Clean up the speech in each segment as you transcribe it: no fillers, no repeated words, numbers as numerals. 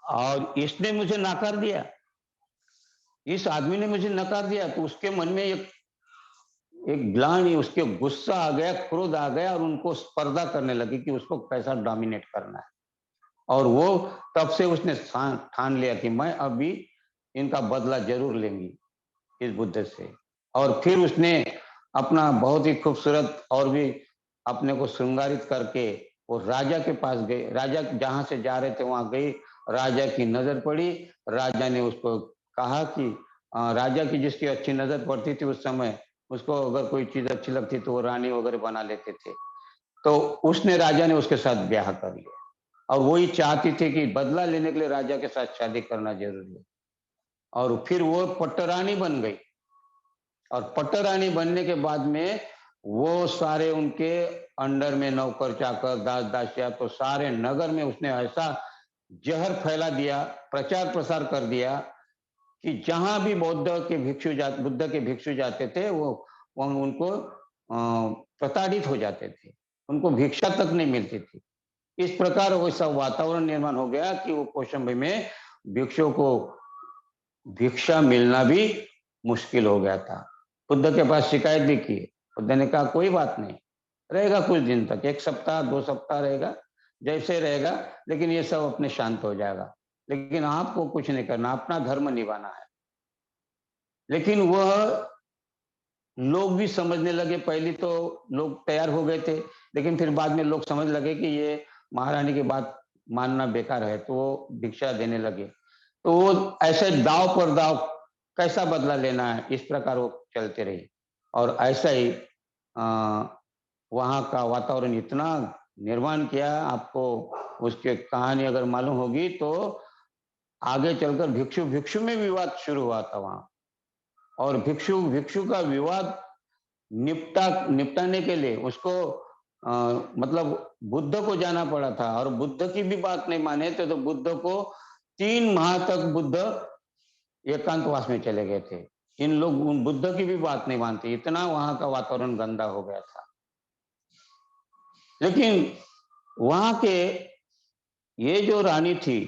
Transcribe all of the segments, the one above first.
और इसने मुझे नकार दिया, इस आदमी ने मुझे नकार दिया, तो उसके मन में एक एक ग्लानि, उसके गुस्सा आ गया, क्रोध आ गया और उनको स्पर्धा करने लगी कि उसको कैसा डोमिनेट करना है। और वो तब से उसने ठान लिया कि मैं अभी इनका बदला ज़रूर लेंगी, इस बुद्ध से। और फिर उसने अपना बहुत ही खूबसूरत और भी अपने को श्रृंगारित करके वो राजा के पास गए। राजा जहाँ से जा रहे थे वहाँ गई, राजा की नज़र पड़ी, राजा ने उसको कहा कि राजा की जिसकी अच्छी नज़र पड़ती थी उस समय, उसको अगर कोई चीज़ अच्छी लगती तो वो रानी वगैरह बना लेते थे। तो उसने राजा ने उसके साथ ब्याह कर लिया और वही चाहती थी कि बदला लेने के लिए राजा के साथ शादी करना ज़रूरी है। और फिर वो पट्टरानी बन गई और पट्टरानी बनने के बाद में वो सारे उनके अंडर में नौकर-चाकर, दास-दासिया तो सारे नगर में उसने ऐसा ज़हर फैला दिया, प्रचार-प्रसार कर दिया कि जहाँ भी बुद्ध के भिक्षु जाते थे वो उनको प्रताड़ित हो जाते थे। उनको भिक्षा तक नहीं मिलती थी। इस प्रकार वैसा वातावरण निर्माण हो गया कि वो कौशाम्बी में भिक्षुओं को भिक्षा मिलना भी मुश्किल हो गया था। बुद्ध के पास शिकायत भी की। बुद्ध ने कहा कोई बात नहीं, रहेगा कुछ दिन तक, 1 सप्ताह, 2 सप्ताह रहेगा, जैसे रहेगा, लेकिन ये सब अपने शांत हो जाएगा। लेकिन आपको कुछ नहीं करना, अपना धर्म निभाना है। लेकिन वह लोग भी समझने लगे, पहले तो लोग तैयार हो गए थे, लेकिन फिर बाद में लोग समझ लगे कि ये महारानी की बात मानना बेकार है, तो वो भिक्षा देने लगे। तो वो ऐसे दाँव पर दाँव कैसा बदला लेना है, इस प्रकार वो चलते रही। और ऐसा ही वहाँ का वातावरण इतना निर्माण किया, आपको उसकी कहानी अगर मालूम होगी तो आगे चलकर भिक्षु-भिक्षु में विवाद शुरू हुआ था वहाँ। और भिक्षु-भिक्षु का विवाद निपटाने के लिए उसको अ, मतलब बुद्ध को जाना पड़ा था और बुद्ध की भी बात नहीं माने थे तो बुद्ध को 3 माह तक बुद्ध एकांतवास में चले गए थे। इन लोग उन बुद्ध की भी बात नहीं मानते, इतना वहाँ का वातावरण गंदा हो गया था। लेकिन वहाँ के ये जो रानी थी,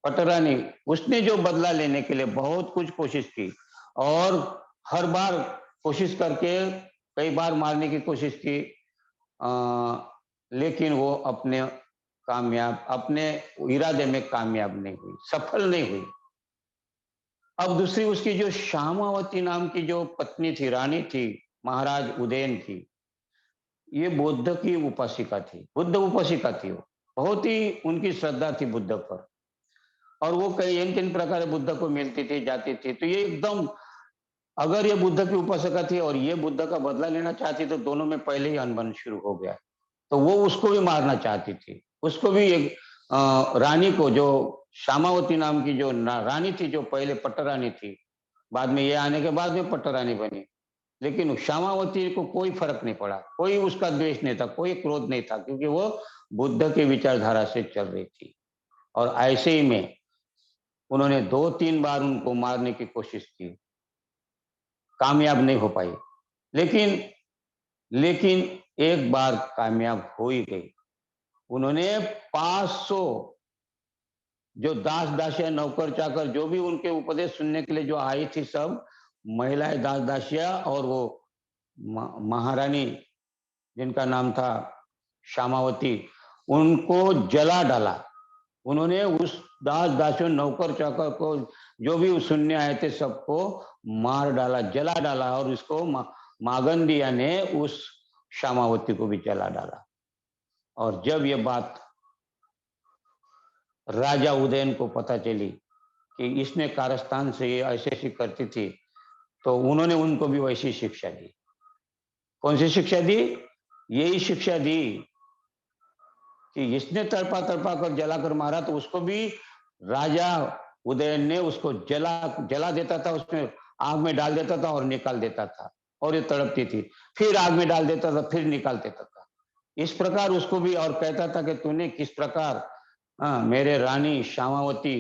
पटरानी, उसने जो बदला लेने के लिए बहुत कुछ कोशिश की और हर बार कोशिश करके कई बार मारने की कोशिश की अ, लेकिन वो अपने इरादे में कामयाब नहीं हुई, सफल नहीं हुई। अब दूसरी उसकी जो श्यामावती नाम की जो पत्नी थी, रानी थी, महाराज उदयन की, ये बुद्ध की उपासिका थी, बुद्ध उपासिका थी वो। बहुत ही उनकी श्रद्धा थी बुद्ध पर और वो कई किन प्रकार बुद्ध को मिलती थी, जाती थी। तो ये एकदम अगर ये बुद्ध की उपासिका थी और ये बुद्ध का बदला लेना चाहती तो दोनों में पहले ही अनबन शुरू हो गया। तो वो उसको भी मारना चाहती थी। उसको भी एक रानी को जो श्यामावती नाम की जो रानी थी जो पहले पट्टरानी थी, बाद में ये आने के बाद में पट्टरानी बनी। लेकिन श्यामावती को कोई फ़र्क नहीं पड़ा, कोई उसका द्वेष नहीं था, कोई क्रोध नहीं था क्योंकि वो बुद्ध की विचारधारा से चल रही थी। और ऐसे ही में उन्होंने 2-3 बार उनको मारने की कोशिश की, कामयाब नहीं हो पाई। लेकिन लेकिन एक बार कामयाब हो ही गई। उन्होंने 500 जो दास-दासियाँ, नौकर-चाकर जो भी उनके उपदेश सुनने के लिए जो आई थी सब, महिलाएँ दास-दासियाँ और वो महारानी जिनका नाम था श्यामावती, उनको जला डाला। उन्होंने उस दास-दासियों, नौकर-चाकर को जो भी सुनने आए थे सबको मार डाला, जला डाला और उसको मागंदिया ने उस श्यामावती को भी जला डाला। और जब ये बात राजा उदयन को पता चली कि इसने कारस्तान से ये ऐसी-ऐसी करती थी, तो उन्होंने उनको भी वैसी शिक्षा दी। कौन-सी शिक्षा दी? यही शिक्षा दी कि इसने तड़पा-तड़पा कर जलाकर मारा तो उसको भी राजा उदयन ने उसको जला जला देता था, उसमें आग में डाल देता था और निकाल देता था और ये तड़पती थी। फिर आग में डाल देता था, फिर निकाल देता था। इस प्रकार उसको भी और कहता था कि तूने किस प्रकार मेरे रानी श्यामावती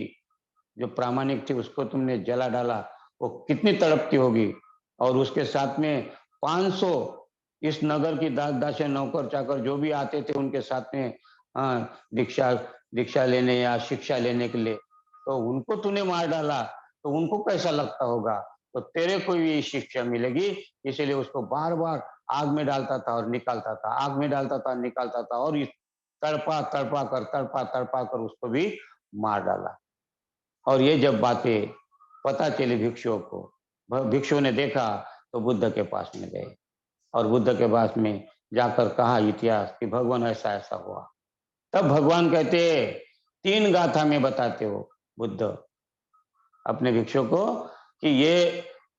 जो प्रामाणिक थी उसको तुमने जला डाला, वो कितनी तड़पती होगी और उसके साथ में 500 इस नगर की दास-दासियाँ, नौकर-चाकर जो भी आते थे उनके साथ में दीक्षा दीक्षा लेने या शिक्षा लेने के लिए, तो उनको तूने मार डाला तो उनको कैसा लगता होगा, तो तेरे को भी शिक्षा मिलेगी। इसीलिए उसको बार बार आग में डालता था और निकालता था, आग में डालता था निकालता था, और तड़पा तड़पा कर उसको भी मार डाला। और ये जब बातें पता चली भिक्षुओं को, भिक्षुओं ने देखा तो बुद्ध के पास में गए और बुद्ध के पास में जाकर कहा इतिहास कि भगवान ऐसा ऐसा हुआ। तब भगवान कहते, 3 गाथा में बताते हो बुद्ध अपने भिक्षु को कि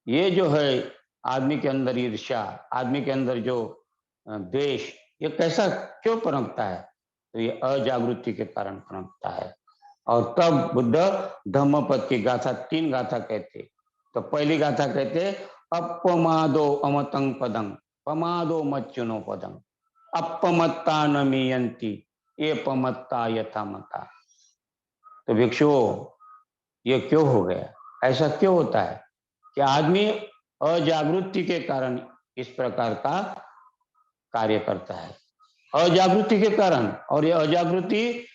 ये जो है आदमी के अंदर ईर्ष्या, आदमी के अंदर जो द्वेष, ये कैसा क्यों पनपता है, तो ये अजागृति के कारण पनपता है। और तब बुद्ध धम्मपद की गाथा, 3 गाथा कहते। तो पहली गाथा कहते, अपमादो अमतं पदं पमादो मच्युनो पदं अपमत्ता न मीयंती ये पमत्ता यथा मता। तो भिक्षुओं, ये क्यों हो गया, ऐसा क्यों होता है कि आदमी अजागृति के कारण इस प्रकार का कार्य करता है, अजागृति के कारण। और ये अजागृति,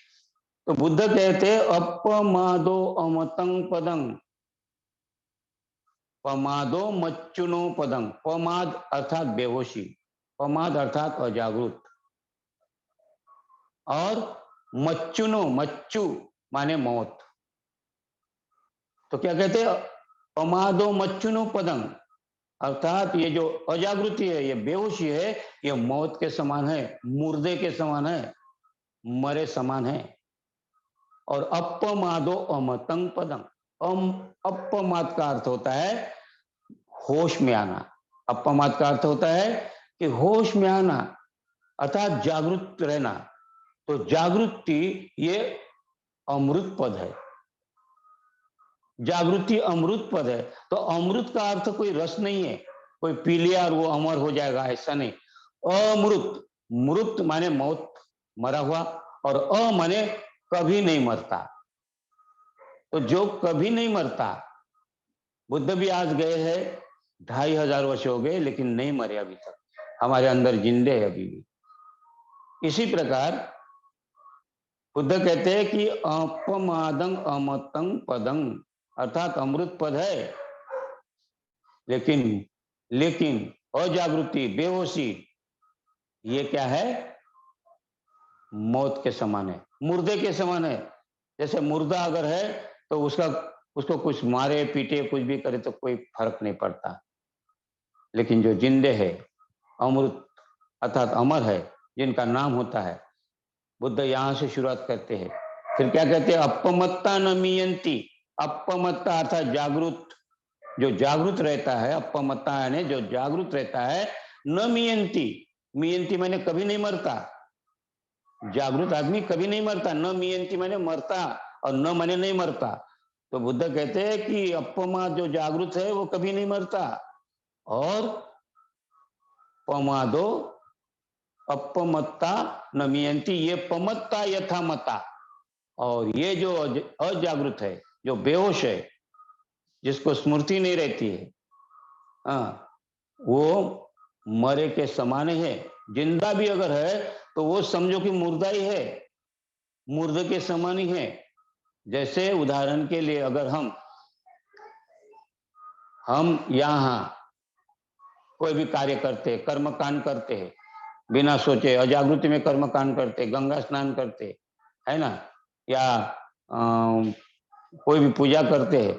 तो बुद्ध कहते अपमादो अमतं पदं पमादो मच्चुनो पदं। पमाद अर्थात बेहोशी, पमाद अर्थात अजागृत, और मच्चुनो, मच्चु माने मौत। तो क्या कहते हैं, पमादो मच्चुनो पदं, अर्थात ये जो अजागृति है, ये बेहोशी है, ये मौत के समान है, मुर्दे के समान है, मरे समान है। और अपमादो अमतं पदं, अपमाद का अर्थ होता है होश में आना। अपमाद का अर्थ होता है कि होश में आना, अर्थात जागृत रहना। तो जागृति ये अमृत पद है, जागृति अमृत पद है। तो अमृत का अर्थ कोई रस नहीं है, कोई पी लिया और वो अमर हो जाएगा, ऐसा नहीं। अमृत, मृत माने मौत, मरा हुआ, और अ माने कभी नहीं मरता। तो जो कभी नहीं मरता, बुद्ध भी आज गए हैं, 2500 वर्ष हो गए, लेकिन नहीं मरे अभी तक, हमारे अंदर जिंदे है अभी भी। इसी प्रकार बुद्ध कहते हैं कि अपमादं अमतं पदं, अर्थात अमृत पद है, लेकिन लेकिन अजागृति, बेहोशी, ये क्या है, मौत के समान है, मुर्दे के समान है। जैसे मुर्दा अगर है तो उसको कुछ मारे पीटे कुछ भी करे तो कोई फर्क नहीं पड़ता, लेकिन जो जिंदे है, अमृत अर्थात अमर है, जिनका नाम होता है, बुद्ध यहां से शुरुआत करते हैं। फिर क्या कहते हैं, अपमत्ता न मीयंती। अपमत्ता अर्थात जागृत, जो जागृत रहता है, अपमत्ता यानी जो जागृत रहता है, न मीयंती, मीयंती मैंने कभी नहीं मरता, जागृत आदमी कभी नहीं मरता, न मीयंती मैंने मरता, और न मैंने नहीं मरता। तो बुद्ध कहते हैं कि अपमा जो जागृत है वो कभी नहीं मरता, और पमादो अपमत्ता न मीयंती ये पमत्ता यथा मता। और ये जो अजागृत है, जो बेहोश है, जिसको स्मृति नहीं रहती है, वो मरे के समान है। जिंदा भी अगर है तो वो समझो कि मुर्दा ही है, मुर्दे के समान ही है। जैसे उदाहरण के लिए अगर हम यहाँ कोई भी कार्य करते, कर्म कांड करते हैं, बिना सोचे अजागृति में कर्म कांड करते, गंगा स्नान करते, है ना, या कोई भी पूजा करते हैं,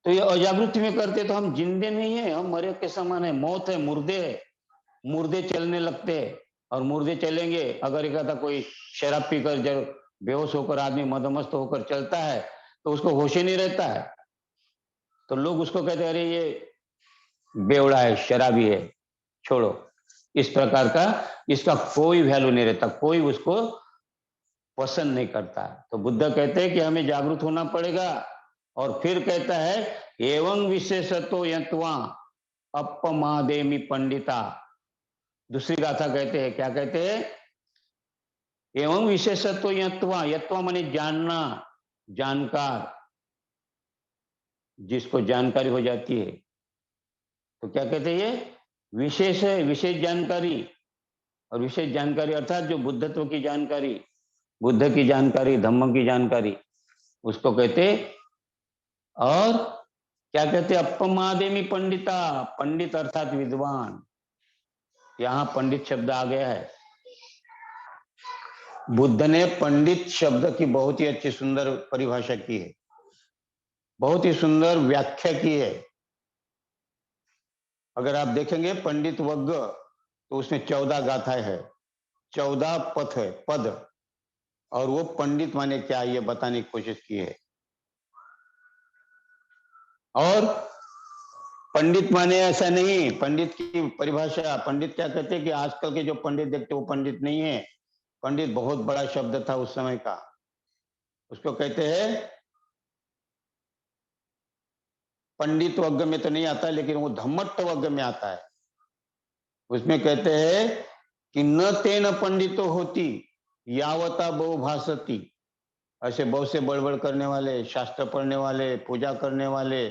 तो ये अजागृति में करते तो हम जिंदे नहीं है, हम मरे के समान है, मौत है, मुर्दे है। मुर्दे चलने लगते हैं, और मुर्दे चलेंगे, अगर एक आधा कोई शराब पीकर जब बेहोश होकर आदमी मदमस्त होकर चलता है तो उसको होश ही नहीं रहता है, तो लोग उसको कहते हैं अरे ये बेवड़ा है, शराबी है, छोड़ो। इस प्रकार का इसका कोई वैल्यू नहीं रहता, कोई उसको पसंद नहीं करता। तो बुद्ध कहते हैं कि हमें जागरूक होना पड़ेगा। और फिर कहता है एवं विशेषतो यत्वा अपमादेमी पंडिता। दूसरी गाथा कहते हैं, क्या कहते हैं, एवं विशेषत्व यत्वा, यत्वा माने जानना, जानकार, जिसको जानकारी हो जाती है, तो क्या कहते हैं, ये विशेष है, विशेष जानकारी। और विशेष जानकारी अर्थात जो बुद्धत्व की जानकारी, बुद्ध की जानकारी, धम्म की जानकारी, उसको कहते और क्या कहते हैं, अपमादेमी पंडिता, पंडित अर्थात विद्वान, यहां पंडित शब्द आ गया है। बुद्ध ने पंडित शब्द की बहुत ही अच्छी सुंदर परिभाषा की है, बहुत ही सुंदर व्याख्या की है। अगर आप देखेंगे पंडित वग्ग तो उसमें 14 गाथाएं है, 14 पथ है, पद, और वो पंडित माने क्या ये बताने की कोशिश की है। और पंडित माने ऐसा नहीं, पंडित की परिभाषा, पंडित क्या कहते हैं कि आजकल के जो पंडित देखते वो पंडित नहीं है। पंडित बहुत बड़ा शब्द था उस समय का, उसको कहते हैं, पंडित वर्ग में तो नहीं आता लेकिन वो धम्मट्ट वर्ग में आता है। उसमें कहते हैं कि न तेन पंडितो होती यावता बहु भासती, ऐसे बहुत से बड़बड़ करने वाले, शास्त्र पढ़ने वाले, पूजा करने वाले,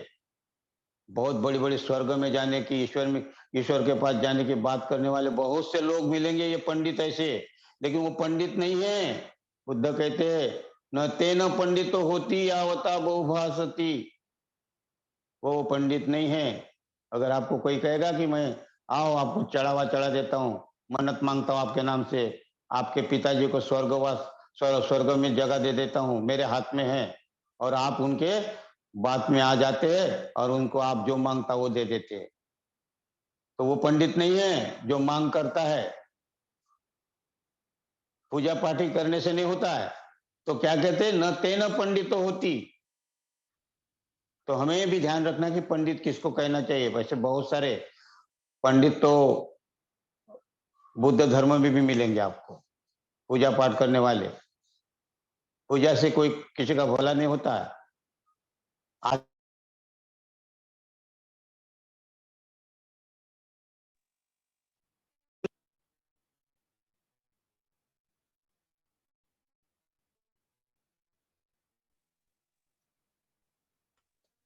बहुत बड़ी बड़ी स्वर्ग में जाने की, ईश्वर के पास जाने की बात करने वाले बहुत से लोग मिलेंगे, ये पंडित ऐसे, लेकिन वो पंडित नहीं है। बुद्ध कहते हैं न तेन पंडितो होती यावता बहुभाषती, वो पंडित नहीं है। अगर आपको कोई कहेगा कि मैं आओ आपको चढ़ावा चढ़ा देता हूँ, मन्नत मांगता हूँ आपके नाम से, आपके पिताजी को स्वर्गवास स्वर्ग में जगह दे देता हूँ, मेरे हाथ में है, और आप उनके बात में आ जाते हैं और उनको आप जो मांगता वो दे देते हैं, तो वो पंडित नहीं है जो मांग करता है। पूजा पाठी करने से नहीं होता है। तो क्या कहते हैं, न तेन पंडितो होती। तो हमें भी ध्यान रखना कि पंडित किसको कहना चाहिए। वैसे बहुत सारे पंडित तो बुद्ध धर्म में भी मिलेंगे आपको, पूजा पाठ करने वाले। पूजा से कोई किसी का भला नहीं होता है। आज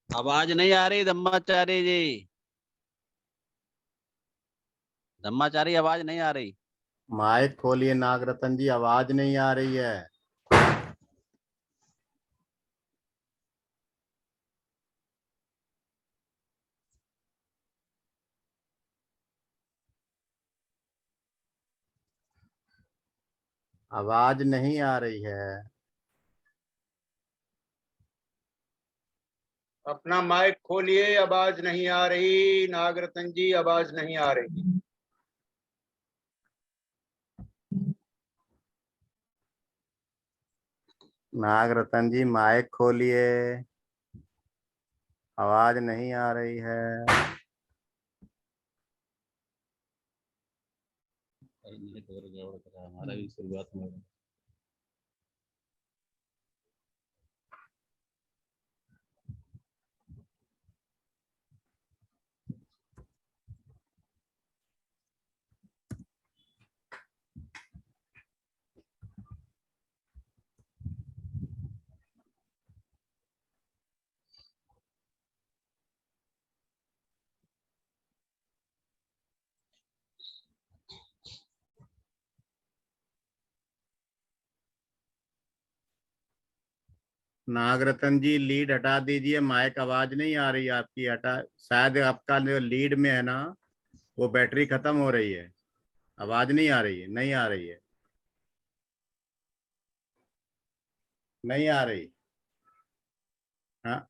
आवाज नहीं आ रही धम्माचार्य जी, धम्माचार्य आवाज नहीं आ रही। माइक खोलिए नागरतन जी, आवाज नहीं आ रही है। आवाज नहीं आ रही है। अपना माइक खोलिए, आवाज नहीं आ रही। नागरतन जी आवाज नहीं आ रही। नागरतन जी माइक खोलिए, आवाज नहीं आ रही है। हमारा भी शुरुआत में नागरतन जी लीड हटा दीजिए, माइक आवाज नहीं आ रही आपकी, हटा। शायद आपका जो लीड में है ना, वो बैटरी खत्म हो रही है, आवाज नहीं आ रही है, नहीं आ रही है, नहीं आ रही। हाँ